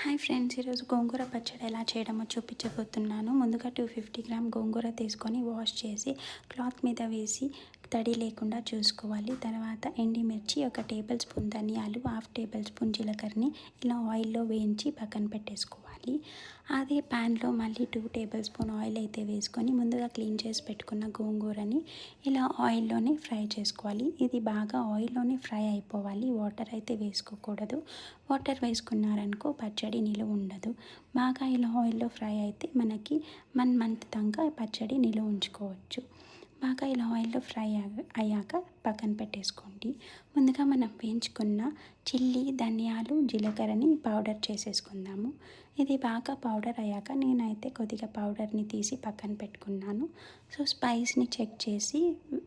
Hi friends, ఈరోజు గోంగూర పచ్చడి ఎలా చేయడమో చూపించబోతున్నాను. ముందుగా 250 గ్రామ్ గోంగూర తీసుకొని వాష్ చేసి క్లాత్ మీద వేసి తడి లేకుండా చూసుకోవాలి. తర్వాత ఎండిమిర్చి, 1 టేబుల్ స్పూన్ ధనియాలు, 1/2 టేబుల్ స్పూన్ జీలకర్రని ఇలా ఆయిల్లో వేయించి పక్కన పెట్టేసుకోవాలి. అదే ప్యాన్లో మళ్ళీ 2 టేబుల్ స్పూన్ ఆయిల్ అయితే వేసుకొని ముందుగా క్లీన్ చేసి పెట్టుకున్న గోంగూరని ఇలా ఆయిల్లోనే ఫ్రై చేసుకోవాలి. ఇది బాగా ఆయిల్లోనే ఫ్రై అయిపోవాలి. వాటర్ అయితే వేసుకోకూడదు. వాటర్ వేసుకున్నారనుకో పచ్చడి నిలువ ఉండదు. బాగా ఇలా ఆయిల్లో ఫ్రై అయితే మనకి 1 మంత్ దాకా పచ్చడి నిలువ ఉంచుకోవచ్చు. బాగా ఇలా ఆయిల్లో ఫ్రై అయ్యాక పక్కన పెట్టేసుకోండి. ముందుగా మనం వేయించుకున్న చిల్లీ, ధనియాలు, జీలకర్రని పౌడర్ చేసేసుకుందాము. ఇది బాగా పౌడర్ అయ్యాక నేనైతే కొద్దిగా పౌడర్ని తీసి పక్కన పెట్టుకున్నాను. సో స్పైస్ని చెక్ చేసి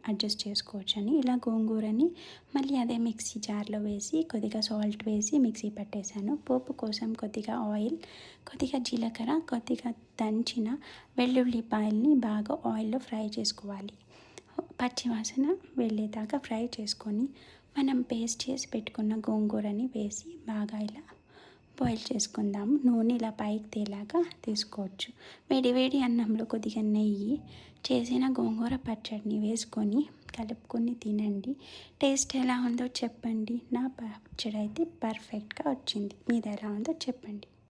అడ్జస్ట్ చేసుకోవచ్చని ఇలా గోంగూరని మళ్ళీ అదే మిక్సీ జార్లో వేసి కొద్దిగా సాల్ట్ వేసి మిక్సీ పట్టేశాను. పోపు కోసం కొద్దిగా ఆయిల్, కొద్దిగా జీలకర్ర, కొద్దిగా దంచిన వెల్లుల్లిపాయల్ని బాగా ఆయిల్లో ఫ్రై చేసుకోవాలి. పచ్చివాసన వెళ్ళేదాకా ఫ్రై చేసుకొని మనం పేస్ట్ చేసి పెట్టుకున్న గోంగూరని వేసి బాగా ఇలా బాయిల్ చేసుకుందాము. నూనె ఇలా పైకి తేలాగా తీసుకోవచ్చు. వేడి అన్నంలో కొద్దిగా నెయ్యి చేసిన గోంగూర పచ్చడిని వేసుకొని కలుపుకొని తినండి. టేస్ట్ ఎలా ఉందో చెప్పండి. నా పచ్చడి అయితే పర్ఫెక్ట్గా వచ్చింది. మీది ఎలా ఉందో చెప్పండి.